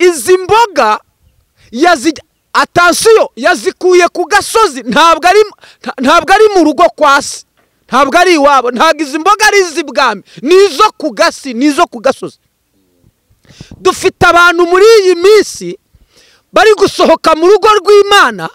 izi mboga atansiyo yazikuye ku gasozi, ntabwo ari mu rugo kwa se, ntabwo ari iwabo, ntabwo izi mboga ari iz'ibwami, nizo ku gasi, nizo ku gasozi. Dufite abantu muri iyi minsi bari gusohoka mu rugo rw'Imana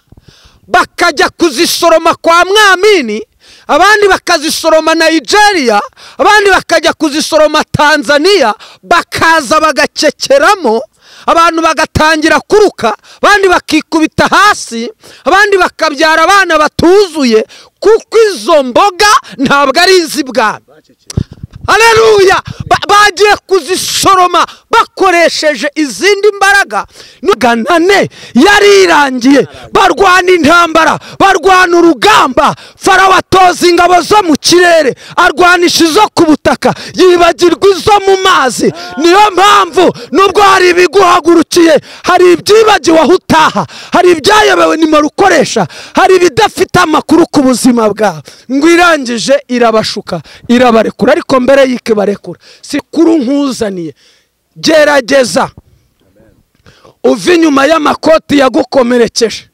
bakajya kuzisoroma kwa Mwamini, abandi bakazisoroma Nigeria, abandi bakajya kuzisoroma Tanzania, bakaza bagacekeramo, abantu bagatangira kuruka, abandi bakikubita hasi, abandi bakabyara abana batuzuye, kuko izo mboga ntabwo ari iz'ibwami. Haleluya! Bagiye kuzisoroma bakoresheje izindi mbaraga. Nuganane yarirangiye, barwana intambara, barwana urugamba. Farawo atoza ingabo zo mu kirere, arwanisha izo ku butaka, yibagirwa izo mu mazi. Niyo mpamvu nubwo hari ibiguhagurukiye, hari ibyibagiwe aho utaha, hari ibyayobewe nimero ukoresha, hari ibidafite amakuru ku buzima bwawe, ngo irangije irabashuka, irabarekura. Ariko mbere y'ike barekura, si kuru nkuzaniye, gerageza uva inyuma y'amakoti yagukomerekeje,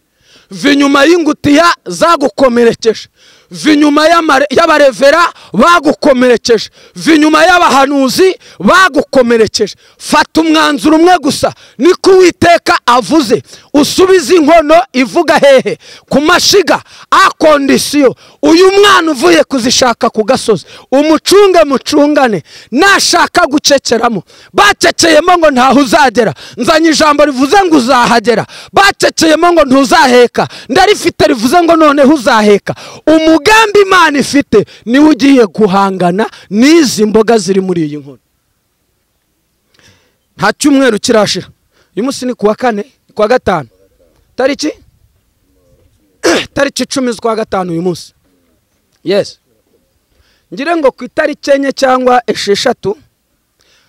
uva inyuma y'ingutiya zagukomerekeje, uva inyuma y'abarevera bagukomerekeje, uva inyuma y'abahanuzi bagukomerekeje. Fata umwanzuro umwe gusa, niko Uwiteka avuze, usubize inkono ivuga hehe? Ku mashiga. Akondisiyo uyu mwana uvuye kuzishaka ku gasozi, umucunge mucungane, nashaka gucekeramo. Baceceyemo ngo ntaho uzagera, nzanye ijambo rivuze ngo uzahagera. Baceceyemo ngo ntuzaheka, ndarifite rivuze ngo noneho uzaheka. Umugambi Imana ifite niwe ugiye guhangana n'izi mboga ziri muri iyi nkono. Nta cyumweru kirashira, uyu munsi ni kuwa kane, kuwa gatanu, tariki 10 z'ukwa gatanu uyu munsi. Yes, ngire ngo ku itariki 4 cyangwa 6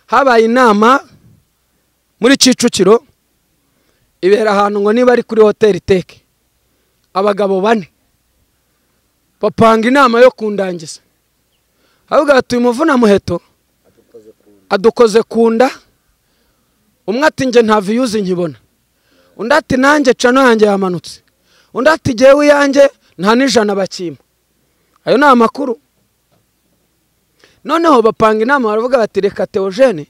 habaye inama muri Kicukiro, ibera ahantu ngo niba ari kuri hoteli Teke. Abagabo 4 bapanga inama yo kundangiza. Avuga ati umuvuna muheto adukoze kunda. Umwe ati nje nta views nkibona, undi ati nanjye cano yanjye yamanutse, undi ati jewe yanjye nta n'ijana bakima. Ayo ni amakuru. Noneho bapanga inama baravuga bati reka Theogene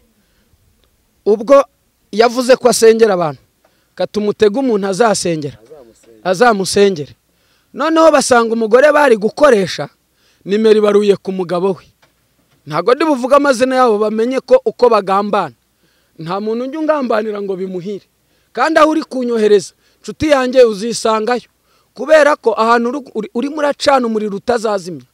ubwo yavuze ko asengera abantu, katumutega umuntu azasengera, azamusengere. Noneho basanga umugore bari gukoresha nimero ibaruye ku mugabo we. Ntago ndi buvuga amazina yabo bamenye ko uko bagambana. Nta muntu njye ungambanira ngo bimuhire, kandi aho uri kunyohereza nshuti yanjye uzisangayo, kubera ko ahantu uri muracana umuriro utazazimya.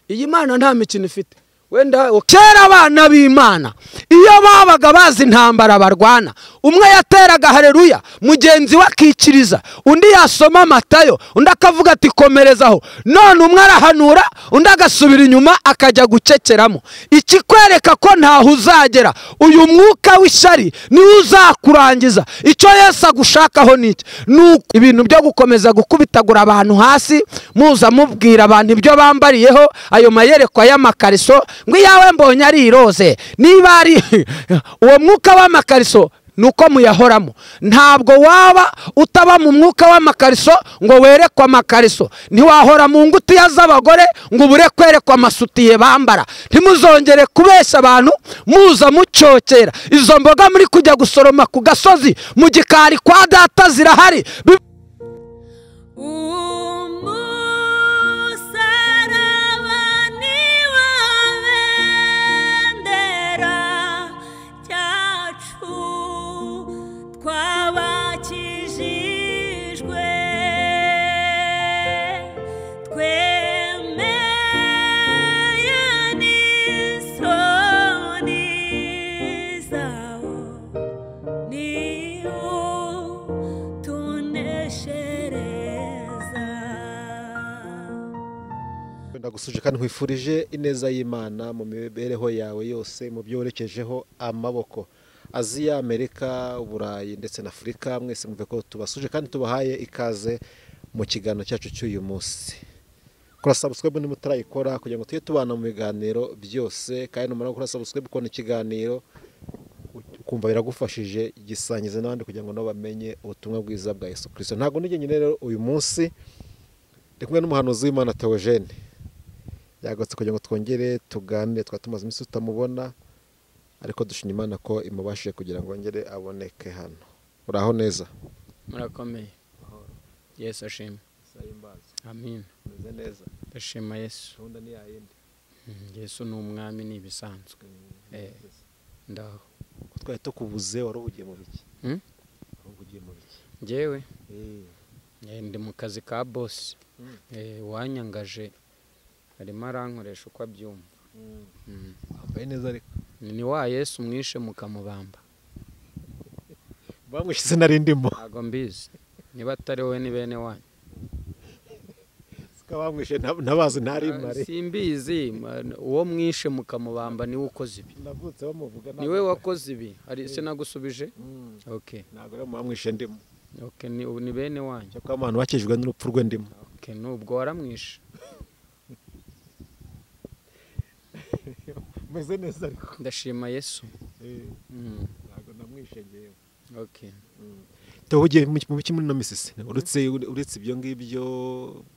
Iyi Mana nta mikino ifite. Wenda kera abana b'Imana iyo babaga bazi intambara barwana, umwe yateraga haleluya, mugenzi we akikiriza, undi yasoma Matayo, undi akavuga ati komerezaho. None umwe arahanura, undi agasubira inyuma akajya gucekeramo. Ikikwereka ko ntaho uzagera, uyu mwuka w'ishyari niwe uzakurangiza. Icyo Yesu agushakaho niki? Nuko ibintu byo gukomeza gukubitagura abantu hasi, muza mubwira abantu ibyo bambariyeho, ayo mayerekwa y'amakariso ngo yawe mbonye ari iroze. Niba ari uwo mwuka w'amakariso nuko muyahoramo. Ntabwo waba utaba mu mwuka w'amakariso ngo werekwa amakariso. Ntiwahora mu ngutiya z'abagore ngo ubure kwerekwa amasutiye bambara. Ntimuzongere kubesha abantu muza mucokera. Izo mboga muri kujya gusoroma ku gasozi mu gikari kwa data zirahari. Ndagusuje kandi nkwifurije ineza y'Imana mu mibereho yawe yose, mu byorekejeho amaboko. Aziya, Amerika, Uburayi ndetse na Afurika, mwese mwumve ko tubasuje kandi tubahaye ikaze mu kiganiro cyacu cy'uyu munsi. Kora subscribe ni mutarayikora kugira ngo tujye tubana mu biganiro byose, kandi numara gukora subscribe ukona ikiganiro ukumva biragufashije gisangize n'abandi kugira ngo nabo bamenye ubutumwa bwiza bwa Yesu Kristo. Ntabwo nigenge rero uyu munsi ndi kumwe n'umuhanuzi w'Imana Theogene yagatse kugira ngo twongere tuganire, twatumaze iminsi tutamubona ariko dushimye Imana ko imubashije kugira ngo ngere aboneke hano. Uraho neza? Murakomeye. Yesu ashimwe. Amin. Meze neza. Ndashima Yesu. Gahunda ni yayindi. Yesu ni umwami ni ibisanzwe. Ndaho. Ko twari tukubuze wari ugiye mu biki? Wari ugiye mu biki? Njyewe ndi mu kazi ka boss. Wanyangaje arimo arankoresha uko abyumva. Wambaye neza ariko. Ni wa Yesu mwishe mukamubamba. Bamwishize nari ndimo. Ntago mbizi. Niba atari wowe ni bene wanyu. Bamwishe nabazi ntari mare. Simbizi uwo mwishe mukamubamba niwe ukoze ibi. Navutse bamuvuga niwe wakoze ibi. Ari se nagusubije? Okay. Ntago rero bamwishe ndimo. Okay, ni bene wanyu. Cyo kwa abantu bakijwe n'urupfu rwe ndimo. Okay, nubwo waramwishe. Meze neza ariko. Ndashima Yesu. Ntago namwishe ngewe. Okay. Tuhugiye mu biki muri no misisi. Uretse ibyo ngibyo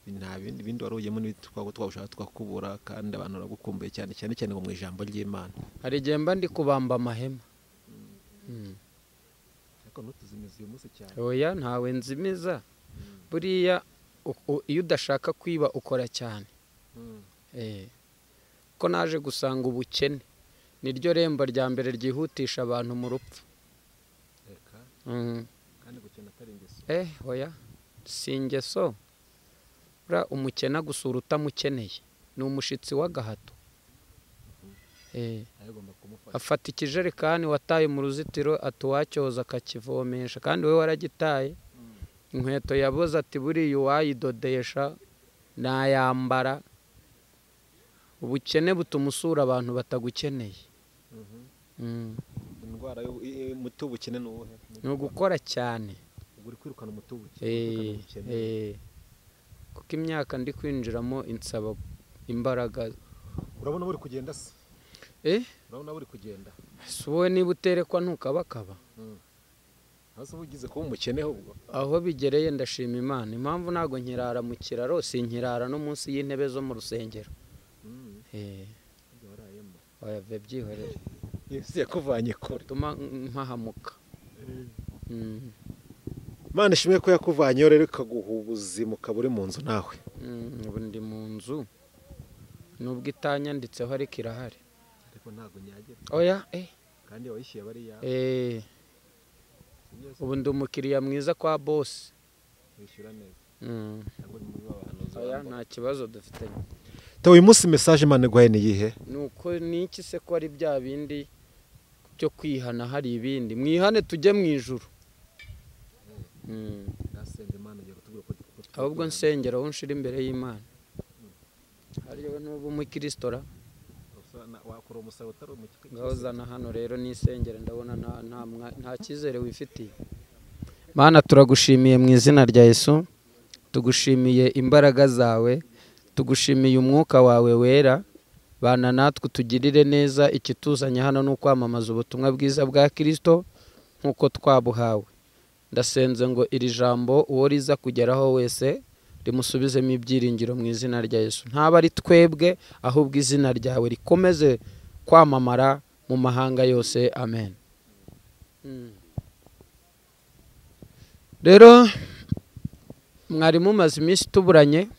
nta bindi wari ugiyemo n'itwako twabashaka twakubura kandi abantu baragukumbuye cyane ngo mu ijambo ry'Imana. Hari gemba ndi kubamba amahema. Ariko ntutuzimize uyu munsi cyane. Oya ntawe nzimiza. Buriya iyo udashaka kwiba ukora cyane. Ko naje gusanga ubukene niryo rembo rya mbere ryihutisha abantu mu rupfu. Kandi gukena atari ingeso. Oya si ingeso. Umukena gusura utamukeneye ni umushitsi w'agahato. Afata ikijerekani wataye mu ruzitiro atuwacyoza akakivomesha kandi we waragitaye. Inkweto yaboze ati buriya uwayidodesha nayambara. Ubukene butuma usura abantu batagukeneye. Indwara y'umuti w'ubukene ni uwuhe? Ni ugukora cyane. Uri kwirukana umuti w'ubukene. Kuko imyaka ndi kwinjiramo insaba imbaraga. Urabona uri kugenda se? Urabona uri kugenda? Si wowe niba uterekwa ntukabakaba. Hasa ugize kuba umukene ahubwo. Aho bigereye ndashima Imana. Impamvu ntago nkirara mu kiraro sinkirara no munsi y'intebe zo mu rusengero. Oya byihorere. Yesu yakuvanye kure. Tuma mpahamuka. Imana ishimwe ko yakuvanye rero ikaguha ubuzima ukaba uri mu nzu nawe. Ubu ndi mu nzu. Nubwo itanyanditseho ariko irahari. Ariko ntago nyagira. Oya kandi wayishyuye bariya. Ubu ndi umukiriya mwiza kwa boss. Wishyura neza. Ntabwo ni muri babahanuzi. Oya nta kibazo dufitanye. Uyu munsi message Imana iguhaye ni iyihe? Nuko niki se ko ari bya bindi byo kwihana hari ibindi. Mwihane tujye mu ijuru. Ahubwo nsengera aho nshira imbere y'Imana. Hariyo n'ubu mu Kristora. Wakora umusaba utari umukike. Ngahozana hano rero nisengera ndabona nta cyizere wifitiye. Mana turagushimiye mu izina rya Yesu. Tugushimiye imbaraga zawe. Tugushimiye umwuka wawe wera. Bana natwe tugirire neza ikituzanye hano no kwamamaza ubutumwa bwiza bwa Kristo nkuko twabuhawe. Ndasenze ngo iri jambo uwo riza kugeraho wese rimusubizemo ibyiringiro mu izina rya Yesu. Ntaba ari twebwe ahubwo izina ryawe rikomeze kwamamara mu mahanga yose. Amen. Rero mwari mumaze iminsi tuburanye.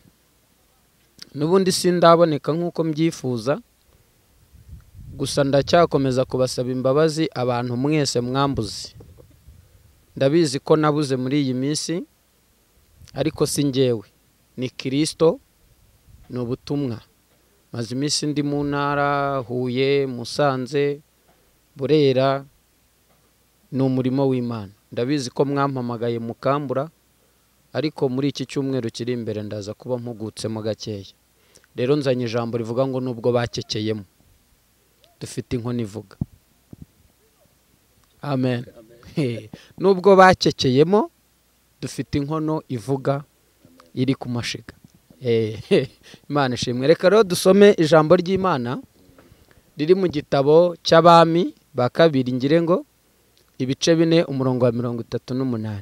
Nubundi sindaboneka nkuko mbyifuza. Gusa ndacyakomeza kubasaba imbabazi abantu mwese mwambuze. Ndabizi ko nabuze muri iyi minsi ariko si njyewe ni Kristo ni ubutumwa. Maze iminsi ndi mu ntara Huye, Musanze, Burera ni umurimo w'Imana. Ndabizi ko mwampamagaye mukambura ariko muri iki cyumweru kiri imbere ndaza kuba mpugutsemo gakeya. Rero nzanye ijambo rivuga ngo nubwo bakekeyemo dufite inkoni ivuga. Amen. Nubwo bakekeyemo dufite inkono ivuga iri ku mashiga. Imana ishimwe. Reka rero dusome ijambo ry'Imana riri mu gitabo cy'Abami ba kabiri ngire ngo ibice 4 umurongo wa 38.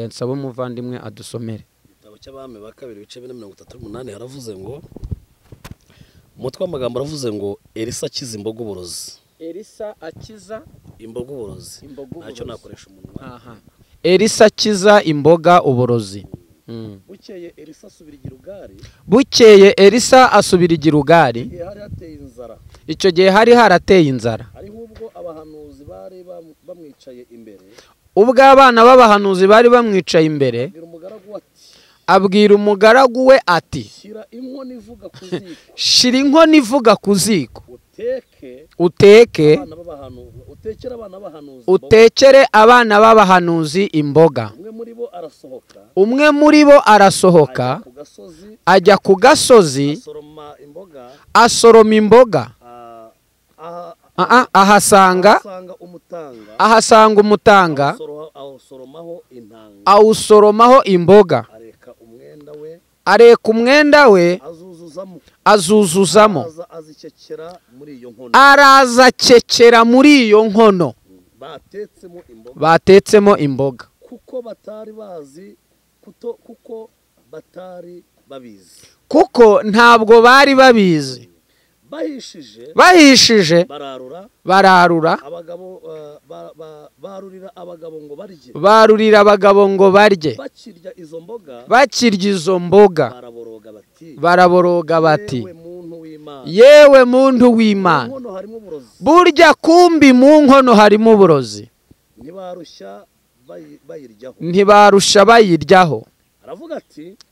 Nsaba umuvandimwe adusomere. Igitabo cy'Abami ba kabiri ibice 4:38 haravuze ngo umutwe w'amagambo aravuze ngo Elisa akiza imbogo uburozi. Elisa akiza imbogo uburozi. Ntacyo nakoresha umunwa. Aha. Elisa akiza imboga uburozi. Bukeye Elisa asubira i Gilugari. Bukeye Elisa asubira i Gilugari. Hari hateye inzara. Icyo gihe hari harateye inzara. Ari ubwo abahanuzi bari bamwicaye imbere. Ubwo abana b'abahanuzi bari bamwicaye imbere. Abwira umugaragu we ati Shira inkono ivuga ku ziko. Shira inkono ivuga ku ziko. Uteke utekere abana b'abahanuzi imboga. Umwe muri bo arasohoka ajya ku gasozi asoroma imboga. Ahasanga umutanga awusoromaho imboga. Areka umwenda we azuzuzamo. Araza akekera muri iyo nkono batetsemo imboga. Kuko ntabwo bari babizi. Bahishije bararura barurira abagabo ngo barye. Bakirya izo mboga baraboroga bati yewe muntu w'Imana, burya kumbi mu nkono harimo uburozi. Ntibarusha bayiryaho.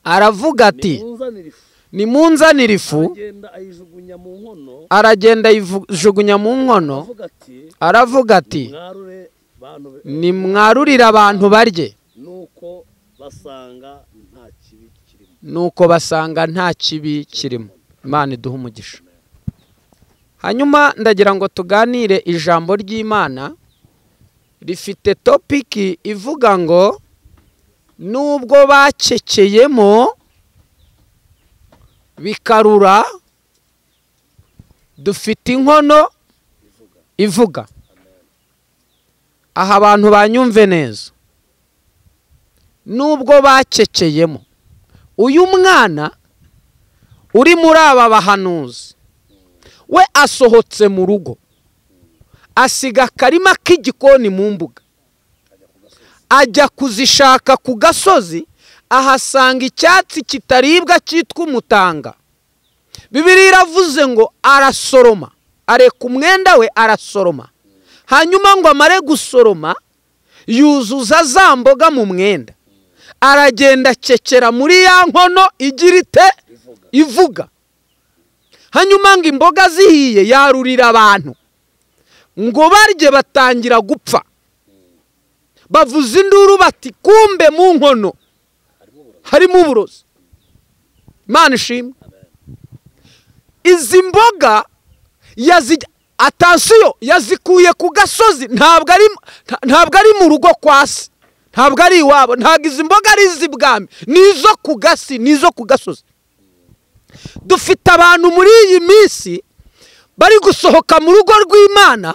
Aravuga ati nimunzanire ifu. Aragenda ayijugunya mu nkono. Aravuga ati nimwarurire abantu barye. Nuko basanga nta kibi kirimo. Imana iduha umugisha. Hanyuma ndagira ngo tuganire ijambo ry'Imana rifite topiki ivuga ngo nubwo bacekeyemo bikarura dufite inkono ivuga. Aha abantu banyumve neza. Nubwo bacekeyemo, uyu mwana uri muri aba bahanuzi we asohotse mu rugo asiga akarima k'igikoni mu mbuga, ajya kuzishaka ku gasozi. Ahasanga icyatsi kitaribwa cyitwa umutanga. Bibiliya iravuze ngo arasoroma, areka umwenda we arasoroma. Hanyuma ngo amare gusoroma yuzuza za mboga mu mwenda. Aragenda akekera muri ya nkono igira ite ivuga. Hanyuma ngo imboga zihiye yarurira abantu ngo barye batangira gupfa. Bavuza induru bati kumbe mu nkono harimo uburozi. Imana ishimwe. Izi mboga atansiyo yazikuye ku gasozi. Ntabwo ari mu rugo kwa se, ntabwo ari iwabo. Ntabwo izi mboga ari iz'ibwami, nizo ku gasi, nizo ku gasozi. Dufite abantu muri iyi minsi bari gusohoka mu rugo rw'Imana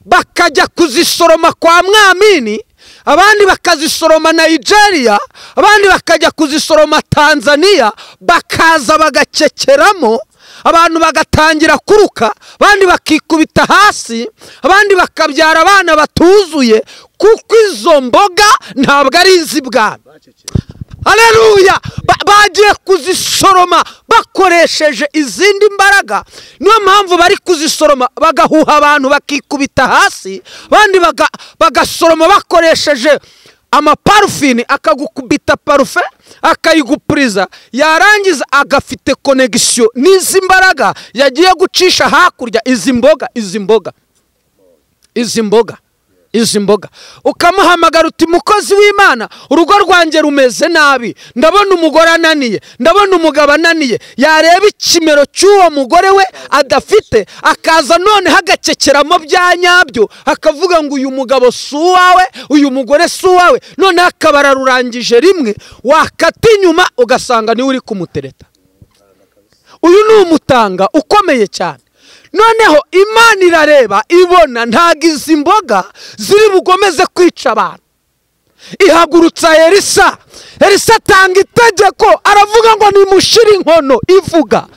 bakajya kuzisoroma kwa Mwamini, abandi bakazisoroma Nigeria, abandi bakajya kuzisoroma Tanzania, bakaza bagacekeramo. Abantu bagatangira kuruka, abandi bakikubita hasi, abandi bakabyara abana batuzuye, kuko izo mboga ntabwo ari iz'ibwami. Haleluya. Bagiye kuzisoroma bakoresheje izindi mbaraga. Niyo mpamvu bari kuzisoroma bagahuha abantu bakikubita hasi, abandi bagasoroma bakoresheje amaparufini, akagukubita parufe akayigupuriza, yarangiza agafite connection n'izi mbaraga yagiye gucisha hakurya. Izi mboga ukamuhamagara uti mukozi w'Imana, urugo rwanjye rumeze nabi, ndabona umugore ananiye, ndabona umugabo ananiye. Yareba ikimero cy'uwo mugore we adafite, akaza none hagacekeramo bya nyabyo, akavuga ngo uyu mugabo si uwawe, uyu mugore si uwawe. None akabara rurangije rimwe, wakata inyuma ugasanga niwe uri kumutereta. Uyu ni umutanga ukomeye cyane. noneho Imana irareba ibona ntago izi mboga ziri bugomeze kwica abantu, ihagurutsa Elisa. Elisa atanga itegeko, aravuga ngo nimushire inkono ivuga.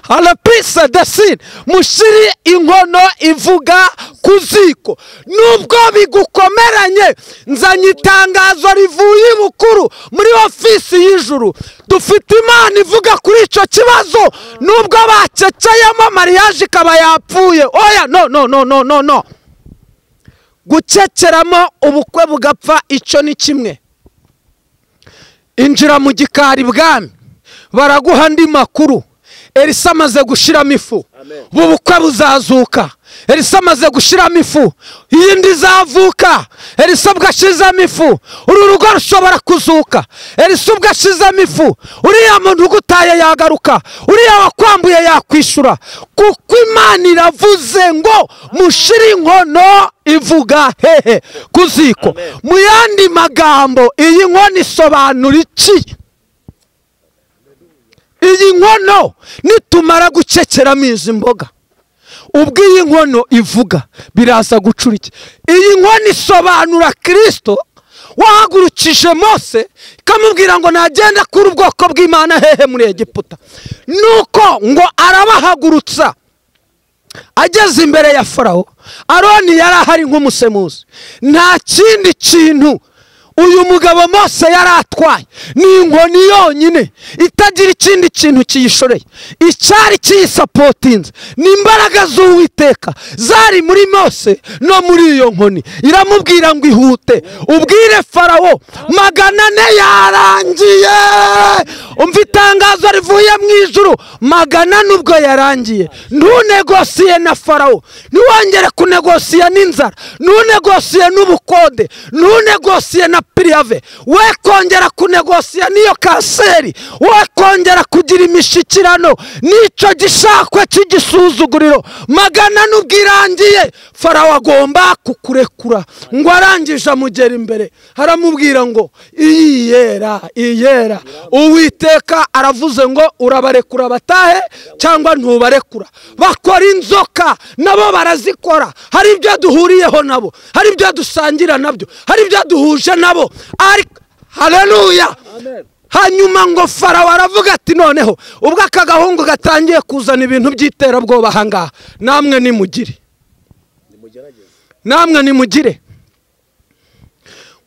Harapisa desine, mushiri inkono ivuga ku ziko. Nubwo bigukomeranye, nzanye itangazo rivuye ibukuru muri ofisi y'ijuru. Dufite Imana ivuga kuri icyo kibazo, nubwo baceceyemo mariage ikaba yapfuye. Oya, no. Guceceramo ubukwe bugapfa icyo ni kimwe. Injira mu gikari bwami, baraguha andi makuru. Elisa amaze gushiramo ifu, bubukwe buzazuka. Elisa amaze gushiramo ifu, iyindi izavuka. Elisa bwashizamo ifu, uru rugo rushobora kuzuka. Elisa bwashizamo ifu, uriya muntu ugutaye yagaruka, uriya wakwambuye yakwishura. Kuko Imana iravuze ngo mushire inkono ivuga hehe ku ziko. Mu yandi magambo, iyi nkono isobanura iki? Iyi nkono nitumara guceceramo izi mboga, ubwo iyi nkono ivuga biraza gucura iki? Iyi nkono isobanura Kristo wahagurukije Mose ikamubwira ngo nagenda kuri ubwoko bw'Imana hehe muri Egiputa. Nuko ngo arabahagurutsa, ageze imbere ya Farawo. Aroni yari ahari nk'umusemuzi. Nta kindi kintu uyu mugabo Mose yari atwaye, ni inkoni yonyine itagira ikindi kintu kiyishoreye. Icyari kiyisapotinze ni imbaraga z'Uwiteka zari muri Mose no muri iyo nkoni. Iramubwira ngo ihute ubwire Farawo 400 yarangiye. Umva itangazo rivuye mu ijuru, 400 ubwo yarangiye. Ntunegosiye na Farawo, ntiwongere kunegosiye n'inzara, ntunegosiye n'ubukode, ntunegosiye na Priave, we kongera kunegosiya niyo kanseri, we kongera kugira imishikirano n'icyo gishakwe cy'igisuzuguriro. 400 ubwirangiye. Farawo agomba kukurekura. Ngo arangije amugera imbere, haramubwira ngo iyera. Uwiteka aravuze ngo urabarekura batahe cyangwa ntubarekura. Bakora inzoka nabo barazikora, hari ibyo duhuriyeho nabo, hari ibyo dusangira nabyo, hari ibyo duhuje nabo. Haleluya. Hanyuma ngo Farawo aravuga ati noneho ubwo aka gahungu gatangiye kuzana ibintu by'iterabwoba ahangaha, namwe nimugire.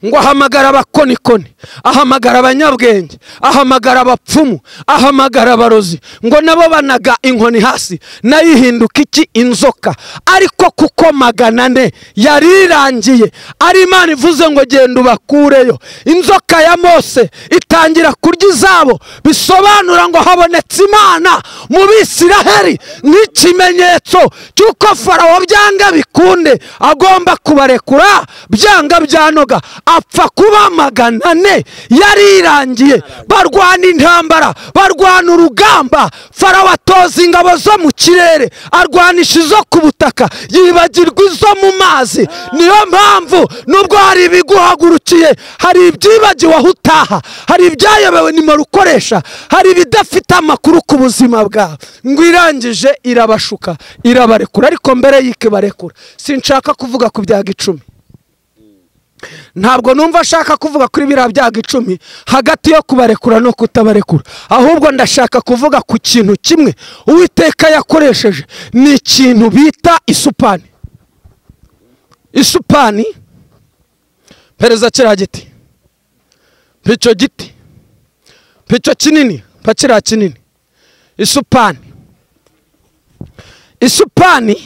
Ngo ahamagara abakonikoni, ahamagara abanyabwenge, ahamagara abapfumu, ahamagara abarozi, ngo nabo banaga inkoni hasi nayihinduka iki? Inzoka. Ariko kuko 400 yarirangiye, ari Imana ivuze ngo genda ubakureyo. Inzoka ya Mose itangira kurya izabo, bisobanura ngo habonetse Imana mu Bisiraheli nk'ikimenyetso cy'uko Farawo byanga bikunde agomba kubarekura byanga byanoga. Apfa kuba 400 yarirangiye. Barwana intambara, barwana urugamba. Farawo atoza ingabo zo mu kirere, arwanisha izo ku butaka, yibagirwa izo mu mazi. Niyo mpamvu nubwo hari ibiguhagurukiye, hari ibyibagiwe aho utaha, hari ibyayobewe nimero ukoresha, hari ibidafite amakuru ku buzima bwawe. Ngo irangije irabashuka, irabarekura. Ariko mbere y'ike barekura, sinshaka kuvuga ku byaga 10. Ntabwo numva ashaka kuvuga kuri biriya byaga 10 hagati yo kubarekura no kutabarekura. Ahubwo ndashaka kuvuga ku kintu kimwe Uwiteka yakoresheje, ni ikintu bita isupani. Isupani pereza kiriya giti, icyo giti, icyo kinini, pakiriya kinini. Isupani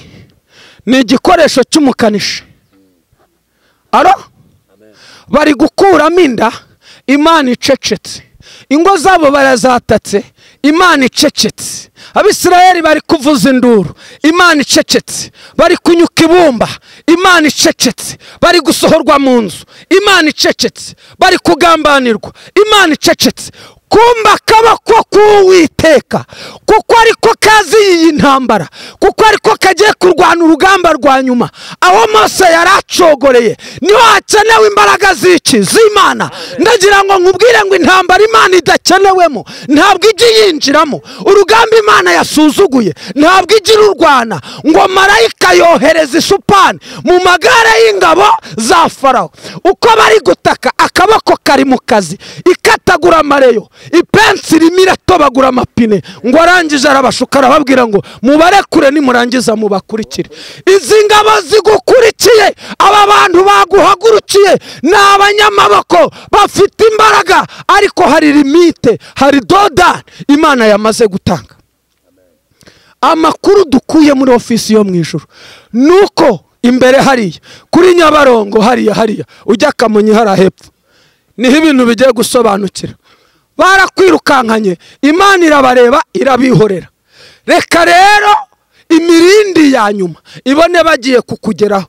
ni igikoresho cy'umukanishi. Bari gukuramo inda, Imana icecetse. Ingo zabo barazatatse, Imana icecetse. Abisirayeli bari kuvuza induru, Imana icecetse. Bari kunyuka ibumba, Imana icecetse. Bari gusohorwa mu nzu, Imana icecetse. Bari kugambanirwa, Imana icecetse. kumba akaboko k'Uwiteka kuko ariko kazi iyi ntambara, kuko ariko kagiye kurwana urugamba rwa nyuma. Aho Mose yaracogoreye niho hakenewe imbaraga z'Imana. Ndagira ngo nkubwire ngo intambara Imana idakenewemo ntabwo ijya yinjiramo. Urugamba Imana yasuzuguye ntabwo ijya irurwana. Ngo marayika yohereza isupani mu magare y'ingabo za Farawo. Uko bari gutaka akaboko kari mu kazi, ikatagura amareyo, ipensi irimo iratobagura amapine. Ngo arangije arabashuka arababwira ngo mubarekure nimurangiza mubakurikire. Izi ngabo zigukurikiye, aba bantu baguhagurukiye ni abanyamaboko bafite imbaraga, ariko hari limite, hari dodani Imana yamaze gutanga. Amakuru dukuye muri ofisi yo mu ijuru nuko imbere hariya kuri Nyabarongo hariya ujya Kamonyi hara hepfo niho ibintu bigiye gusobanukira. Barakwirukankanye, Imana irabareba irabihorera. Reka rero imirindi ya nyuma ibone bagiye kukugeraho.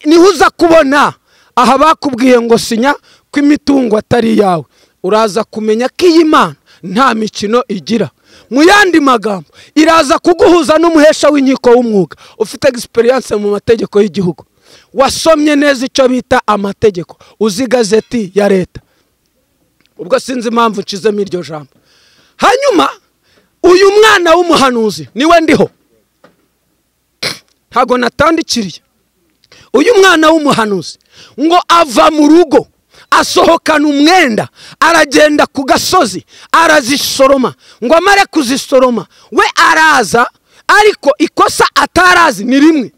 Niho uza kubona aha bakubwiye ngo sinya ko imitungo atari yawe, uraza kumenya ko iyi Imana nta mikino igira. Mu yandi magambo, iraza kuguhuza n'umuhesha w'inkiko w'umwuga ufite experience mu mategeko y'igihugu, wasomye neza icyo bita amategeko, uzi gazeti ya leta. Ubwo sinzi impamvu ncizemo iryo jambo. Hanyuma uyu mwana w'umuhanuzi niwe ndiho, ntago natandikiriye. Uyu mwana w'umuhanuzi ngo ava mu rugo, asohokana umwenda, aragenda ku gasozi, arazisoroma. Ngo amare kuzisoroma we araza, ariko ikosa atarazi ni rimwe.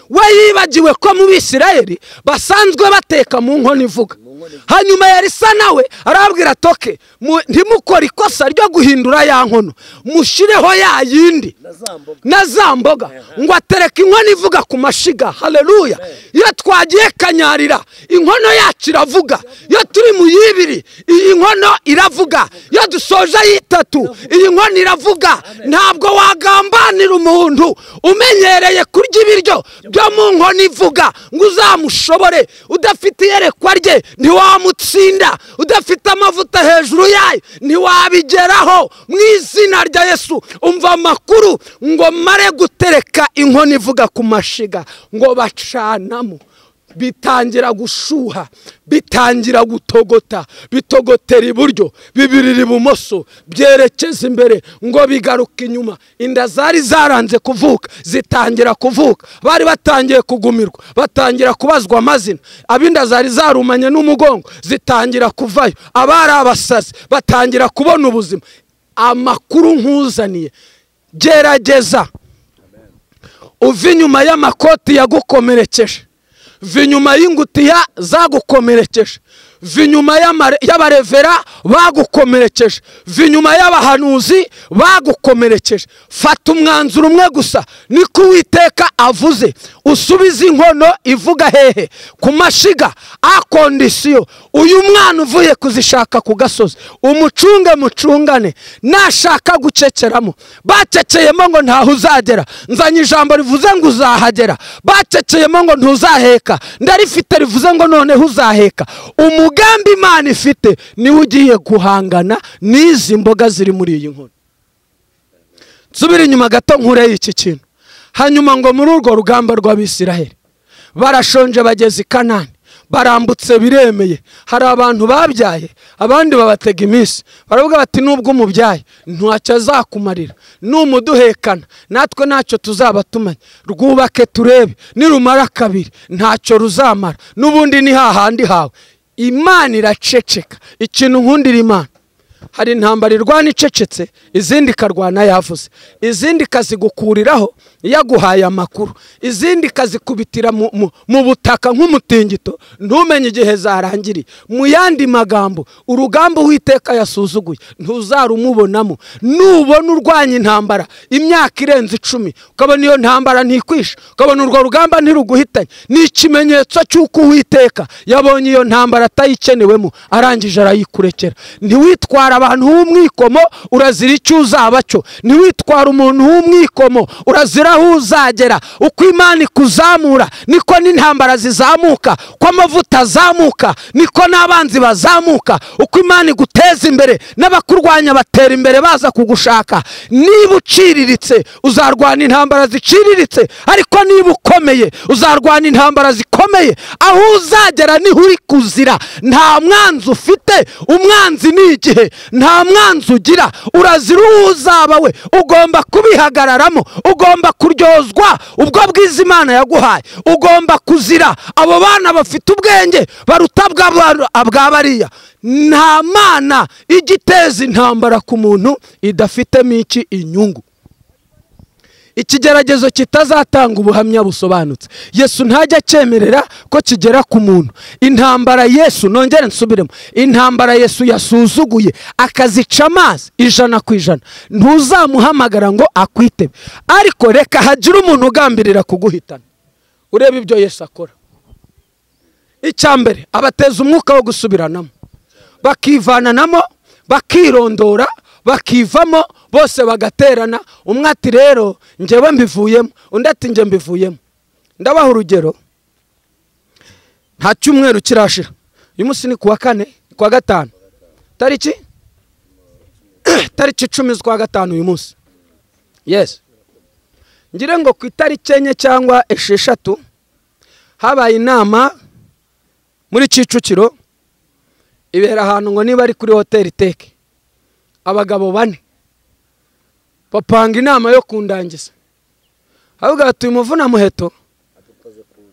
We yibagiwe ko mu Bisirayeli basanzwe bateka mu nkono ivuga. Hanyuma Elisa nawe arabwira toke ntimukore ikosa ryo guhindura ya nkono, mushireho ya yindi na za mboga. Ngo atereka inkono ivuga ku mashiga. Haleluya! Iyo twagiye kanyarira inkono yacu iravuga, iyo turi mu yibiri iyi nkono iravuga, iyo dusoje yitatu iyi nkono iravuga. Ntabwo wagambanira umuntu umenyereye kurya ibiryo byo mu nkono ivuga ngo uzamushobore. Udafite iyerekwa rye ntiwamutsinda, udafite amavuta hejuru yayo ntiwabigeraho. Mu izina rya Yesu umva amakuru ngo mare gutereka inkono ivuga ku mashiga, ngo bacanamo, bitangira gushuha, bitangira gutogota, bitogotera iburyo, bibirira ibumoso, byerekeza imbere, ngo bigaruka inyuma. Inda zari zaranze kuvuka zitangira kuvuka, bari batangiye kugumirwa, batangira kubazwa amazina. Abinda zari zarumanye n'umugongo zitangira kuvayo, abari abasazi batangira kubona ubuzima. Amakuru nkuzaniye, gerageza uva inyuma y'amakoti yagukomerekeje, va inyuma y'ingutiya zagukomerekeje, va inyuma y'abarevera bagukomerekeje, va inyuma y'abahanuzi bagukomerekeje. Fata umwanzuro umwe gusa, niko Uwiteka avuze. Usubize inkono ivuga hehe? Ku mashiga, akondisiyo. Uyu mwana uvuye kuzishaka ku gasozi, umucunge mucungane. Nashaka gucekeramo, baceceyemo ngo ntaho uzagera, nzanye ijambo rivuze ngo uzahagera. Baceceyemo ngo ntuzaheka, ndarifite rivuze ngo noneho uzaheka. Umugambi Imana ifite niwe ugiye guhangana n'izi mboga ziri muri iyi nkono. Nsubira inyuma gato nkureye iki kintu. Hanyuma ngo muri urwo rugamba rw'Abisirayeli barashonje, bageze i Kanani, barambutse biremeye. Hari abantu babyaye, abandi babatega iminsi, baravuga bati nubwo umubyaye ntacyo azakumarira, numuduhekana natwe ntacyo tuzaba tumanye. Rwubake turebe, nirumara kabiri ntacyo ruzamara, n'ubundi ni hahandi hawe. Imana iraceceka. Ikintu nkundira Imana, hari intambara irwana icecetse, izindi karwana yavuze, izindi kazigukuriraho yaguhaye amakuru, izindi kazikubitira mu butaka nk'umutingito ntumenye igihe zarangiriye. Mu yandi magambo, urugamba Uwiteka yasuzuguye ntuzarumubonamo. Nubona urwanya intambara imyaka irenze 10, ukabona iyo ntambara ntikwisha, ukabona urwo rugamba ntiruguhitanye, ni ikimenyetso cy'uko Uwiteka yabonye iyo ntambara atayikenewemo, arangije arayikurekera. Ntiwitwara ntiwitwara abantu w'umwikomo urazira icyo uzaba cyo, ntiwitwara umuntu w'umwikomo urazira aho uzagera. uko Imana ikuzamura niko n'intambara zizamuka, uko amavuta azamuka niko n'abanzi bazamuka. uko Imana iguteza imbere n'abakurwanya batera imbere baza kugushaka. niba uciriritse uzarwana intambara ziciriritse, ariko niba ukomeye uzarwana intambara zikomeye. aho uzagera niho uri kuzira. nta mwanzi ufite, umwanzi ni igihe. nta mwanzi ugira, urazira uwo uzaba we. ugomba kubihagararamo, ugomba kuryozwa ubwo bwiza Imana yaguhaye. ugomba kuzira abo bana bafite ubwenge baruta bwa bariya. nta mana igiteza intambara ku muntu idafitemo iki inyungu. ikigeragezo kitazatanga ubuhamya busobanutse, Yesu ntajya cyemerera ko kigera ku muntu. intambara Yesu, nongere nsubiremo, intambara Yesu yasuzuguye akazica amazi 100%, ntuzamuhamagara ngo akwitebe. ariko reka hagire umuntu ugambirira kuguhitana. urebe ibyo Yesu akora. icyambere abateza umwuka wo gusubiranamo, bakivananamo, bakirondora, bakivamo, bose bagaterana. umwe ati rero njyewe mbivuyemo, undi ati njye mbivuyemo. ndabaha urugero. nta cyumweru kirashira, uyu munsi ni kuwa kane, kuwa gatanu, tariki 10 z'ukwa gatanu uyu munsi. yes, ngire ngo ku itariki 4 cyangwa 6 habaye inama muri Kicukiro, ibera ahantu ngo niba ari kuri hoteli Teke. abagabo 4 bapanga inama yo kundangiza. avuga ati umuvuna muheto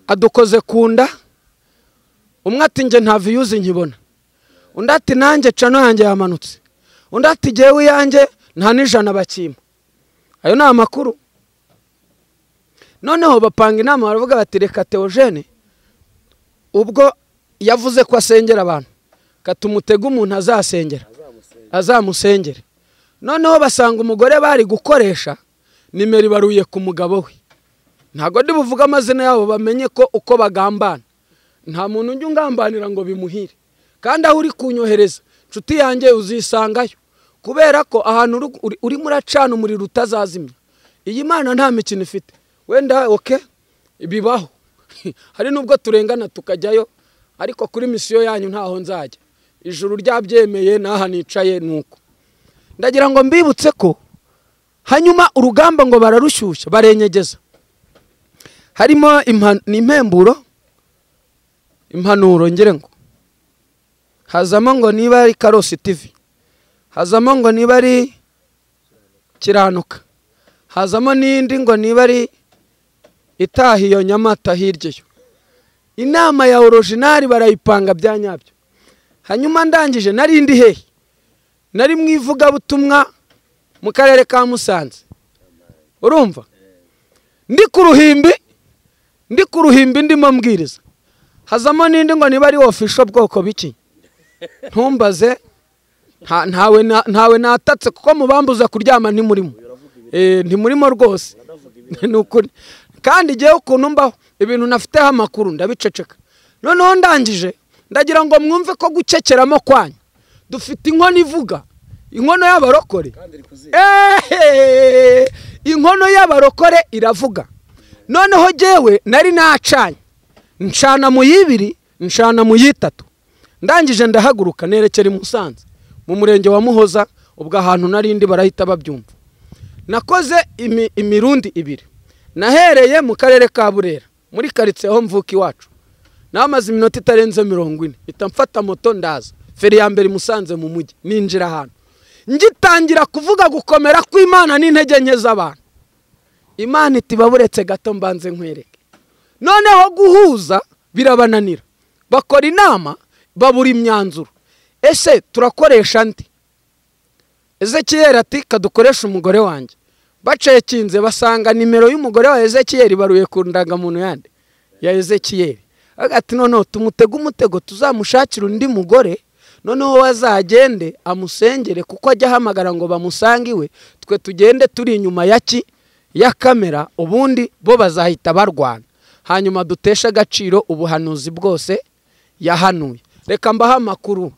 adukoze kunda. umwe ati nje nta views nkibona, undi ati nanjye cano yanjye yamanutse, undi ati jewe yanjye nta n'ijana bakima. ayo ni amakuru. noneho bapanga inama baravuga bati reka Theogene ubwo yavuze ko asengera abantu, katumutega umuntu azasengera, azamusengere. noneho basanga umugore bari gukoresha nimero ibaruye ku mugabo we. ntago ndi buvuga amazina yabo bamenye ko uko bagambana. nta muntu ujya ungambanira ngo bimuhire. kandi aho uri kunyohereza nshuti yanjye uzisangayo, kubera ko ahantu uri muracana umuriro utazazimya. iyi Mana nta mikino ifite. wenda bibaho hari nubwo turengana tukajyayo, ariko kuri misiyo yanyu ntaho nzajya. ijuru ryabyemeye naha nicaye nuko. ndagira ngo mbibutse ko hanyuma urugamba ngo bararushyushya barenyegeza. harimo impemburo, impanuro, ngire ngo hazamo ngo niba ari Karosi TV, hazamo ngo niba ari Kiranuka, hazamo n'indi ngo niba ari Itahiyo Nyamata hiryeyo. inama ya original barayipanga bya nyabyo. hanyuma ndangije nari ndi hehe, nari mwivuga butumwa mu karere ka Musanze. urumva ndi ku ruhimbi ndimo mbwiriza. hazamo n'indi ngo niba ari official bwoko biki ntumbaze. ntawe natatse kuko mubambuza kuryama ntimurimo. ntimurimo rwose nukuri. kandi giye ukuntu mbaho ibintu nafiteho amakuru ndabiceceka. noneho ndangije ndagira ngo mwumve ko gucekeramo kwanyu dufite inkono ivuga, inkono y'abarokore. inkono y'abarokore iravuga. noneho jewe nari nacanye, ncana mu 2, ncana mu 3. ndangije ndahaguruka nerekera i Musanze mu murenge wa Muhoza. ubwo ahantu narindi barahita babyumva. nakoze imirundi 2. nahereye mu karere ka Burera muri karitsiye aho mvuka iwacu. namaze iminota itarenze 40 ita mfata moto ndaza feri ya mbere Musanze mu mujyi. ninjira ahantu ngitangira kuvuga gukomera kw'Imana n'intege nke z'abantu. Imana iti baburetse gato mbanze nkwereke. noneho guhuza birabananira. bakora inama babura imyanzuro. ese turakoresha ndi? Ezekiyeli ati kadukoresha umugore wanjye. bacekinze basanga nimero y'umugore wa Ezekiyeli baruye ku ndangamuntu yande ya Ezekiyeli. ati noneho tumutega umutego tuzamushakira undi mugore, noneho wazagende amusengere kuko ajya ahamagara ngo bamusangiwe, twe tugende turi inyuma ya kamera, ubundi bo bazahita barwana. hanyuma dutesha agaciro ubuhanuzi bwose yahanuye. reka mbaha amakuru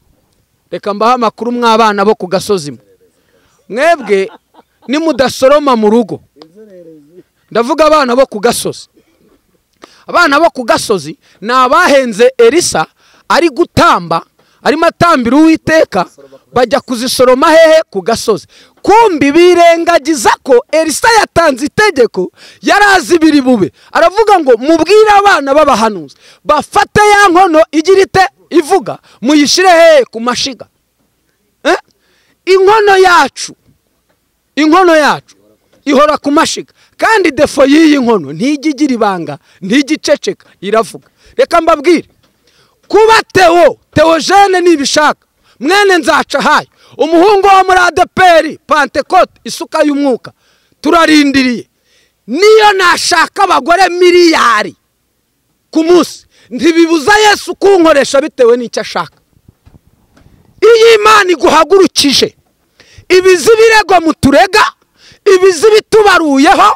reka mbaha amakuru mw'abana bo ku gasozi mwebwe nimudasoroma mu rugo. Ndavuga abana bo ku gasozi. Abana bo ku gasozi ni abahenze Elisa ari gutamba, arimo atambira Uwiteka, bajya kuzisoroma hehe? Ku gasozi. Kumbi birengagiza ko Elisa yatanze itegeko, yarazi biri bube. Aravuga ngo mubwire abana b'abahanuzi bafate ya nkono igira ite ivuga, muyishire hehe? Ku mashiga. Inkono yacu ihora ku mashiga, kandi defo y'iyi nkono ntigigira ibanga, ntigiceceka, iravuga. Reka mbabwire, kuba Theogene nibishaka mwene nzaca hayo, umuhungu wo muri ADPR Pentecote isuka y'umwuka, turarindiriye. Niyo nashaka abagore miliyari ku munsi, ntibibuza Yesu kunkoresha bitewe n'icyo ashaka. Iyi Imana iguhagurukije, ibizi birego muturega, ibizi bitubaruyeho,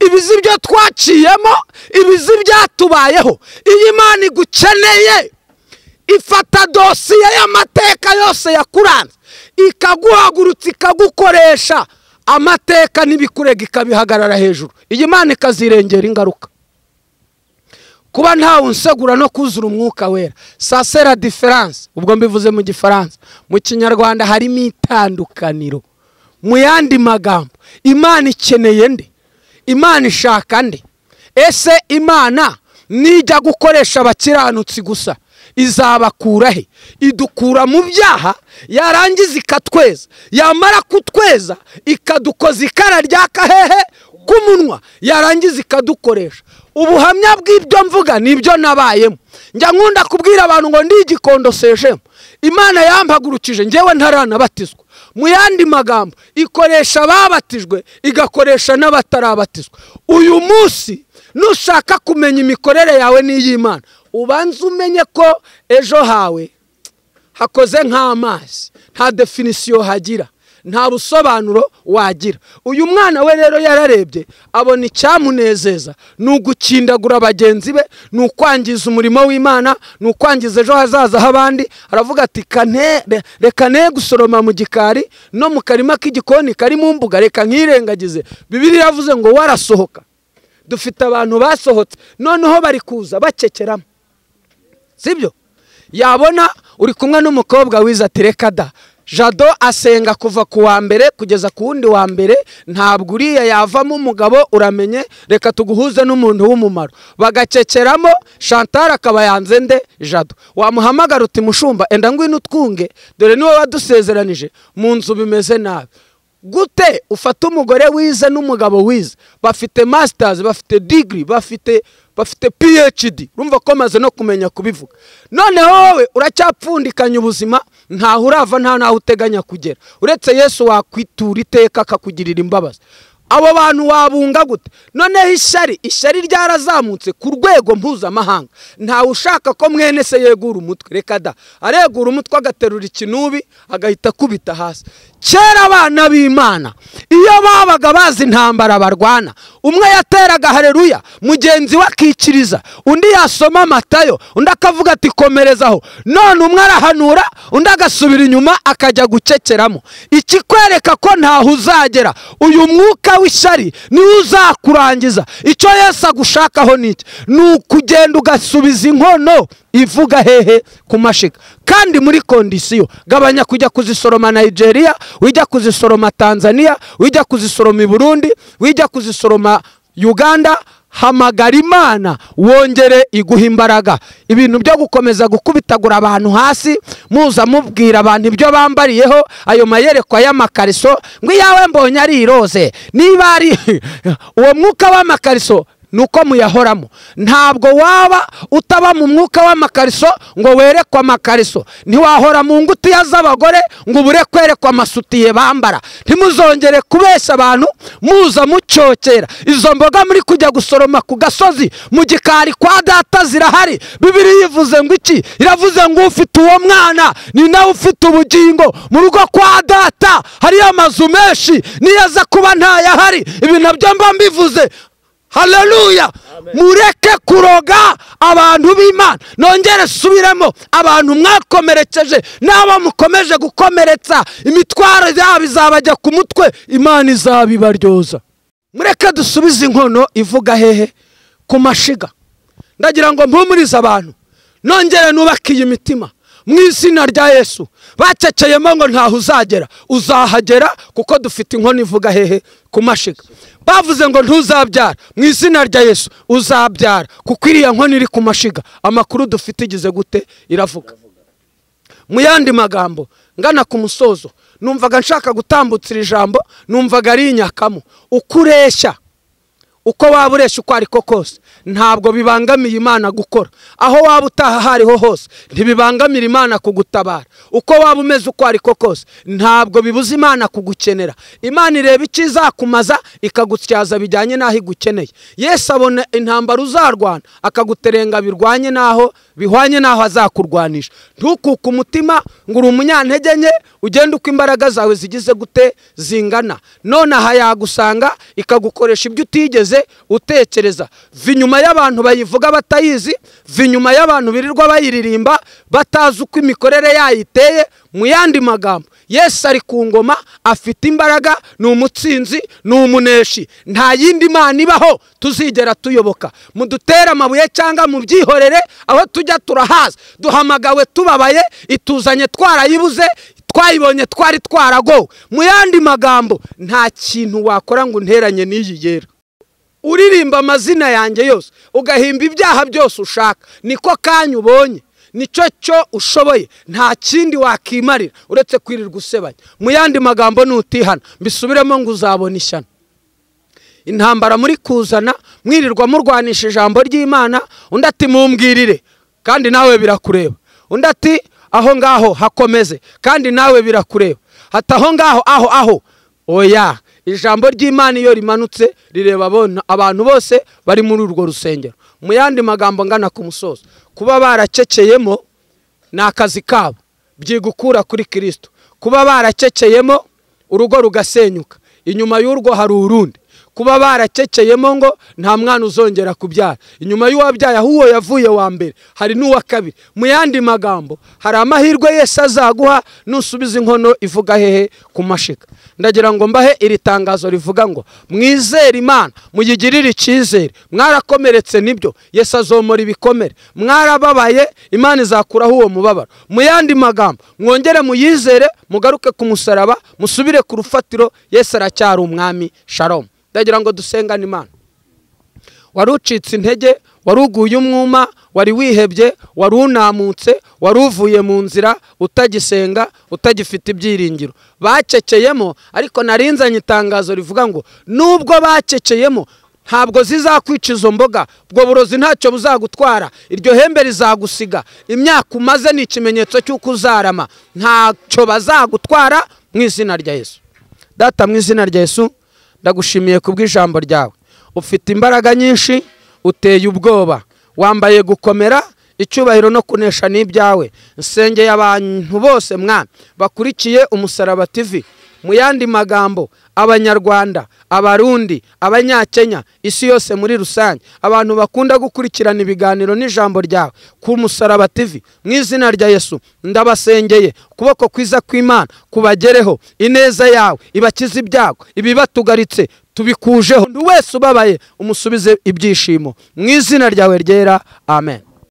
ibizi byo twaciyemo, ibizi byatubayeho, iyi Imana igukeneye. Ifata dosiye y'amateka yose yakuranze, ikaguhagurutsa, ikagukoresha amateka n'ibikurega, ikabihagarara hejuru. Iyi Imana ikazirengera ingaruka. Kuba ntawe unsegura no kuzura umwuka wera, ça c'est la différence. Ubwo mbivuze mu Gifaransa. Mu Kinyarwanda harimo itandukaniro. Mu yandi magambo, Imana ikeneye nde? Imana ishaka nde? Ese Imana nijya gukoresha abakiranutsi gusa izabakura he? Idukura mu byaha, yarangiza ikatweza, yamara kutweza ikadukoza ikara ryaka hehe? Ku munwa, yarangiza ikadukoresha. Ubuhamya bw'ibyo mvuga nibyo nabayemo. Njya nkunda kubwira abantu ngo ndi igikondosejemo. Imana yampagurukije njyewe ntaranabatizwa. Mu yandi magambo, ikoresha ababatijwe, igakoresha n'abatarabatizwa. Uyu munsi nushaka kumenya imikorere yawe n'iy'Imana, ubanza umenye ko ejo hawe hakoze nk'amazi, nta definisiyo hagira, nta busobanuro wagira. Uyu mwana we rero yararebye abona icyamunezeza ni ugukindagura bagenzi be, ni ukwangiza umurimo w'Imana, ni ukwangiza ejo hazaza h'abandi. Aravuga ati reka ne gusoroma mu gikari no mu karima k'igikoni kari mu mbuga, reka nkirengagize. Bibiliya yavuze ngo warasohoka. Dufite abantu basohotse noneho bari kuza bacekeramo, sibyo? Yabona uri kumwe n'umukobwa wiza ati reka da, Jado asenga kuva ku wa mbere kugeza ku wundi wa mbere, ntabwo uriya yavamo umugabo, uramenye, reka tuguhuze n'umuntu w'umumaro. Bagacekeramo, Chantal akaba yanze nde? Jado. Wamuhamagara uti mushumba enda ngwino utwunge, dore niwe wadusezeranije, mu nzu bimeze nabi. Gute ufata umugore wize n'umugabo wize, bafite masters, bafite degree, bafite PhD, urumva ko maze no kumenya kubivuga. None wowe uracyapfundikanya ubuzima, ntaho urava, nta naho uteganya kugera. Uretse Yesu wakwitura iteka akakugirira imbabazi. Abo bantu wabunga gute? Noneho ishyari ryarazamutse ku rwego mpuzamahanga. Ntawe ushaka ko mwene se yegura umutwe, reka da, aregura umutwe agaterura ikinubi agahita kubita hasi. Kera abana b'Imana iyo babaga bazi intambara barwana, umwe yateraga haleluya, mugenzi we akikiriza, undi yasoma Matayo, undi akavuga ati komerezaho. None umwe arahanura, undi agasubira inyuma akajya gucekeramo. Ikikwereka ko ntaho uzagera, uyu mwuka w'ishyari niwe uzakurangiza. Icyo Yesu agushakaho niki? Ni ukugenda ugasubiza inkono ivuga hehe? Ku mashiga. Kandi muri kondisiyo, gabanya kujya kuzisoroma Nigeria, wijya kuzisoroma Tanzania, wijya kuzisoroma Burundi, wijya kuzisoroma Uganda. Hamagara Imana wongere iguha imbaraga. Ibintu byo gukomeza gukubitagura abantu hasi, muza mubwira abantu ibyo bambariyeho, ayo mayerekwa y'amakariso ngo yawe mbonye ari iroze, niba ari uwo mwuka w'amakariso nuko muyahoramo. Ntabwo waba utaba mu mwuka w'amakariso ngo werekwa amakariso. Ntiwahora mu ngutiya z'abagore ngo ubure kwerekwa amasutiye bambara. Ntimuzongere kubesha abantu muza mucokera. Izo mboga muri kujya gusoroma ku gasozi mu gikari kwa data zirahari. Bibiliya ivuze ngo iki? Iravuze ngo ufite uwo mwana ni nawe ufite ubugingo. Mu rugo kwa data hari amazu menshi, niyaza kuba ntayahari, ibi nabyo mba mbivuze haleluya. Mureke kuroga abantu b'Imana. Nongere subiremo, abantu mwakomerekeje n'abo mukomeje gukomeretsa, imitwaro yabo izabajya ku mutwe, Imana izabibaryoza. Mureke dusubize inkono ivuga hehe? Ku mashiga. Ndagira ngo mpumurize abantu, nongere nubakiye imitima mu izina rya Yesu. Baceceyemo ngo ntaho uzagera, uzahagera kuko dufite inkono ivuga hehe? Ku mashiga. Bavuze ngo ntuzabyara, mu izina rya Yesu uzabyara kuko iriya nkono iri ku mashiga. Amakuru dufite igize gute? Iravuga. Mu yandi magambo, ngana ku musozo, numvaga nshaka gutambutsira ijambo, numvaga ari inyakamo. Ukureshya, uko waba ureshya uko ariko kose, ntabwo bibangamiye Imana gukora. Aho waba utaha hariho hose, ntibibangamira Imana kugutabara. Uko waba umeze uko ariko kose, ntabwo bibuza Imana kugukenera. Imana ireba ikizakumaza ikagutyaza bijyanye naho igukeneye. Yesu abona intambara uzarwana akaguterenga birwanye naho bihwanye naho azakurwanisha. Ntukuke umutima ngo uri umunyantege nke, ugende uko imbaraga zawe zigize gute zingana. None aha yagusanga ikagukoresha ibyo utigeze utekereza. Vinyuma y'abantu bayivuga batayizi, vinyuma y'abantu birirwa bayiririmba batazi uko imikorere yayiteye. Mu yandi magambo, Yesu ari ku ngoma, afite imbaraga, ni umutsinzi, ni umuneshi. Nta yindi Mana ibaho tuzigera tuyoboka. Mudutera amabuye cyangwa mu byihorere, aho tujya turahaza. Duhamagawe tubabaye, ituzanye twarayibuze, twayibonye twari twaragowe. Mu yandi magambo, nta kintu wakora ngo unteranye n'iyi yera. Uririmba amazina yanjye yose, ugahimba ibyaha byose ushaka, niko kanya ubonye, nicyo cyo ushoboye. Nta kindi wakimarira uretse kwirirwa usebanya. Mu yandi magambo, nutihana mbisubiremo ngo uzabona ishyano. Intambara muri kuzana, mwirirwa murwanisha ijambo ry'Imana, undi ati mumbwirire kandi nawe birakureba. Undi ati aho ngaho hakomeze kandi nawe birakureba. Hata aho ngaho aho oya. Ijambo ry'Imana iyo rimanutse rireba abantu bose bari muri urwo rusengero. Mu yandi magambo, ngana ku musozo, kuba barakeceyemo ni akazi kabo, byigukura kuri Kristo. Kuba barakeceyemo urugo rugasenyuka, inyuma y'urwo hari urundi. Kuba barakeceyemo ngo nta mwana uzongera kubyara, inyuma y'uwabyaye aho yavuye wa mbere hari n'uwa kabiri. Mu yandi magambo, hari amahirwe Yesu azaguha nusubiza inkono ivuga hehe? Ku mashiga. Ndagira ngo mbahe iri tangazo rivuga ngo mwizere Imana, muyigirire icyizere. Mwarakomeretse nibyo, Yesu azomora ibikomere. Mwarababaye, Imana izakuraho uwo mubabaro. Mu yandi magambo, mwongere muyizere, mugaruke ku musaraba, musubire ku rufatiro. Yesu aracyari umwami. Shalom. Ndagira ngo dusengane Imana. Wari ucitse intege, wari uguye umwuma, wari wihebye, wari unamutse, wari uvuye mu nzira, utagisenga, utagifite ibyiringiro. Baceceyemo, ariko narinzanye itangazo rivuga ngo nubwo baceceyemo, ntabwo zizakwica izo mboga. Ubwo burozi ntacyo buzagutwara, iryo hembe rizagusiga. Imyaka umaze ni ikimenyetso cy'uko uzarama, ntacyo bazagutwara mu izina rya Yesu. Data, mu izina rya Yesu, ndagushimiye kubw'ijambo ryawe. Ufite imbaraga nyinshi, uteye ubwoba, wambaye gukomera, icyubahiro no kunesha n'ibyawe. Nsengeye abantu bose Mwami bakurikiye Umusaraba TV. Mu yandi magambo, Abanyarwanda, Abarundi, Abanyakenya, isi yose muri rusange, abantu bakunda gukurikirana ibiganiro n'ijambo ryawe ku Musaraba TV, mu izina rya Yesu ndabasengeye. Ukuboko kwiza kw'Imana kubagereho, ineza yawe ibakize ibyago, ibibatugaritse tubikujeho. Undi wese ubabaye umusubize ibyishimo, mu izina ryawe ryera. Amen.